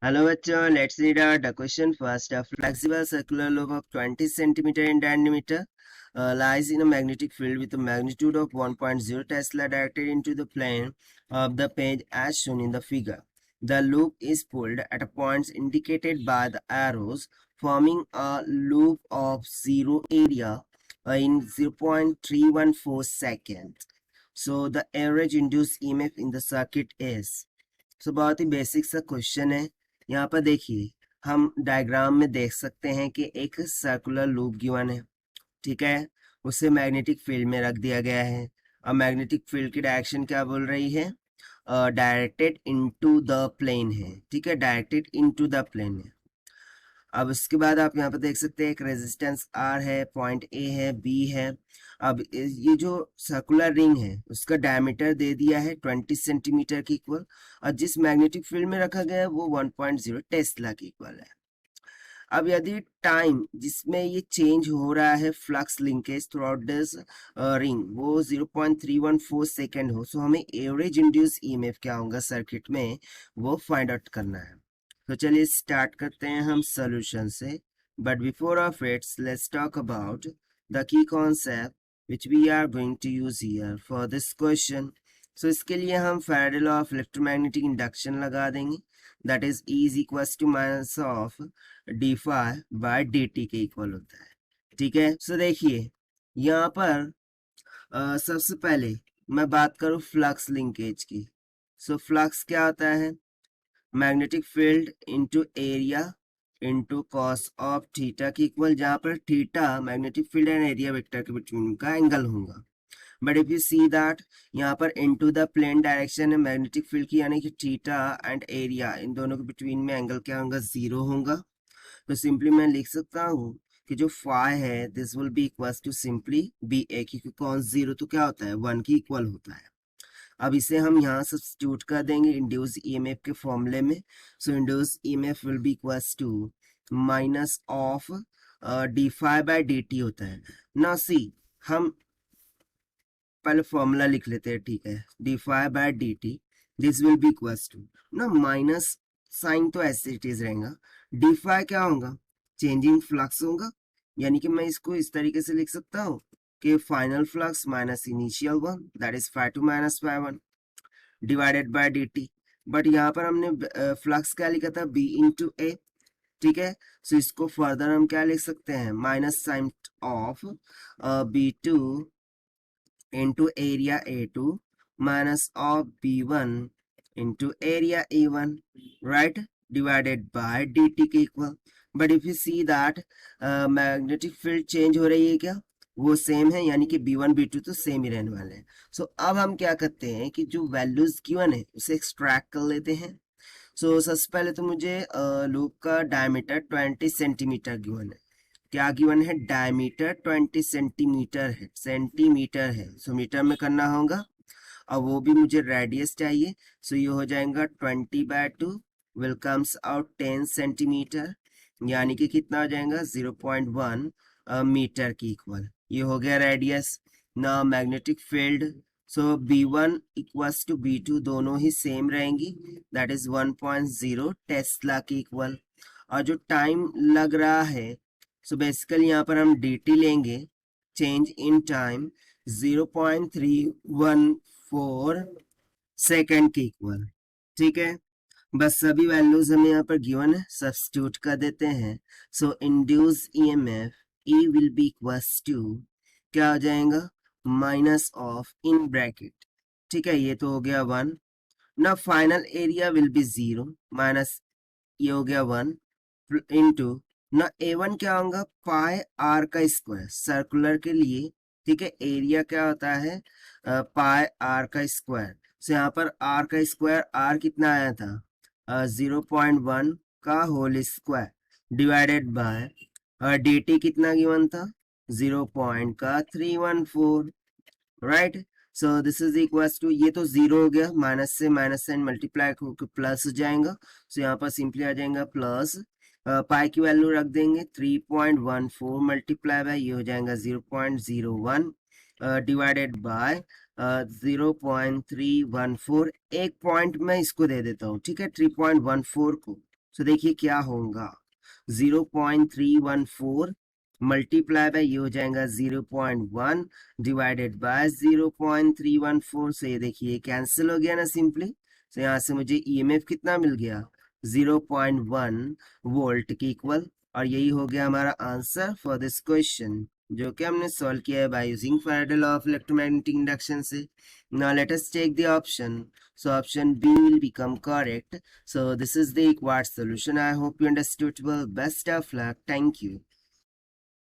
Hello bachcho, let's read out the question first. A flexible circular loop of 20 centimeter in diameter lies in a magnetic field with a magnitude of 1.0 Tesla directed into the plane of the page as shown in the figure. The loop is pulled at points indicated by the arrows, forming a loop of zero area in 0.314 seconds. So the average induced EMF in the circuit is. So बहुत ही basic सा question है। यहाँ पर देखिए हम diagram में देख सकते हैं कि एक सर्कुलर लूप गिवन है, ठीक है। उसे मैग्नेटिक फील्ड में रख दिया गया है। अब मैग्नेटिक फील्ड की डायरेक्शन क्या बोल रही है? डायरेक्टेड इनटू द प्लेन है, ठीक है, डायरेक्टेड इनटू द प्लेन है। अब उसके बाद आप यहाँ पर देख सकते हैं एक रेजिस्टेंस आर है, पॉइंट ए है, बी है। अब ये जो सर्कुलर रिंग है उसका डायमीटर दे दिया है 20 सेंटीमीटर के इक्वल, और जिस मैग्नेटिक फील्ड में रखा गया है वो 1.0 टेस्ला के इक्वल है। अब यदि टाइम जिसमें ये चेंज हो रहा है flux linkage through out this ring वो 0.314 सेकेंड हो, सो हमें एवरेज इंड्यूस ईएमएफ क्या होगा सर्किट में वो फाइंड आउट करना है। तो चलिए स्टार्ट करते हैं हम सोल्यूशन से, but before of its let's talk about the key concept which we are going to use here for this question. So इसके लिए हम Faraday law of electromagnetic induction लगा देंगे, that is E is equal to minus of d phi by D t के equal होता है, ठीक है। सो देखिए यहाँ पर सबसे पहले मैं बात करूँ फ्लक्स लिंकेज की। सो फ्लक्स क्या होता है? Magnetic field into area into cos of theta की इक्वल, जहां पर theta magnetic field and area vector के बिटवीन का एंगल होगा। But if you see that यहाँ पर इनटू द प्लेन डायरेक्शन है मैग्नेटिक फील्ड की, यानी कि थीटा एंड एरिया इन दोनों के बिटवीन में एंगल क्या होगा? जीरो होगा। तो सिंपली मैं लिख सकता हूँ कि जो फाई है this will be equal to simply B A, क्योंकि कॉस जीरो तो क्या होता है? 1 की इक्वल होता है। अब इसे हम यहाँ सब्स्टिट्यूट कर देंगे इंड्यूस ईएमएफ के फॉर्मूले में। So induce EMF will be equals to minus of d phi by D t होता है ना। सी हम पहले फॉर्मूला लिख लेते हैं, ठीक है। D phi by D T this will be equals to ना, माइनस साइन तो ऐसे इट इज रहेगा। डी फाई क्या होगा? चेंजिंग फ्लक्स होगा, यानी कि मैं इसको इस तरीके से लिख सकता हूँ कि final flux minus initial one, that is phi two minus phi one divided by D T. But यहाँ पर हमने फ्लक्स क्या लिखा था? बी इंटू ए, ठीक है। सो इसको फर्दर हम क्या लिख सकते हैं? Minus sign of B two into area A2 minus of B1 into area A1, right, divided by dt के equal। but if you see that magnetic field change हो रही है क्या? वो सेम है, यानी कि B1 B2 तो सेम ही रहने वाले हैं। सो अब हम क्या करते हैं कि जो वैल्यूज गिवन है उसे एक्सट्रैक्ट कर लेते हैं। सो सबसे पहले तो मुझे लूप का डायमीटर 20 सेंटीमीटर गिवन है। क्या गिवन है? डायमीटर 20 सेंटीमीटर है। सो मीटर में करना होगा, और वो भी मुझे रेडियस चाहिए। सो ये हो जाएगा 20/2 विल कम्स आउट 10 सेंटीमीटर, यानी कि कितना हो जाएगा? 0.1 मीटर की इक्वल। ये हो गया रेडियस ना। Magnetic field, so B1 equals to B2 दोनों ही सेम रहेंगी, दैट इज 1.0 टेस्ला की इक्वल। और जो टाइम लग रहा है, सो बेसिकली यहाँ पर हम dt लेंगे, चेंज इन टाइम 0.314 सेकेंड के इक्वल, ठीक है। बस सभी वैल्यूज हमें यहाँ पर गिवन है, सब्स्टिट्यूट कर देते हैं। So induce EMF E will be equals to क्या हो जाएगा? माइनस ऑफ इन ब्रैकेट, ठीक है, ये तो हो गया 1 ना। Final area will be 0 minus ये हो गया 1 इंटू ना A1 क्या होगा? पाई आर का स्क्वायर सर्कुलर के लिए, ठीक है। एरिया क्या होता है? पाई आर का स्क्वायर। सो यहाँ पर आर का स्क्वायर, आर कितना आया था? 0.1 का whole square divided by D T कितना गिवन था? 0.314, right. So this is equal to, ये तो जीरो हो गया, माइनस से माइनस साइन मल्टीप्लाई होकर प्लस हो जाएगा। सो यहाँ पर सिंपली आ जाएगा प्लस, पाई की वैल्यू रख देंगे 3.14 मल्टीप्लाई बाय ये हो जाएगा 0.01 डिवाइडेड बाय 0.314। एक पॉइंट मैं इसको दे देता हूँ, ठीक है, 3.14 को। सो देखिए क्या होगा, 0.314 मल्टीप्लाई बाय ये हो जाएगा 0.1 डिवाइडेड बाय 0.314। से ये देखिए कैंसिल हो गया ना सिंपली। तो यहाँ से मुझे ईएमएफ कितना मिल गया, 0.1 वोल्ट की इक्वल। और यही हो गया हमारा आंसर फॉर दिस क्वेश्चन, जो कि हमने सॉल्व किया है by using Faraday law of electromagnetic induction से। Now let us take the option. So option B will become correct. So this is the required solution. I hope you understood well. Best of luck. Thank you.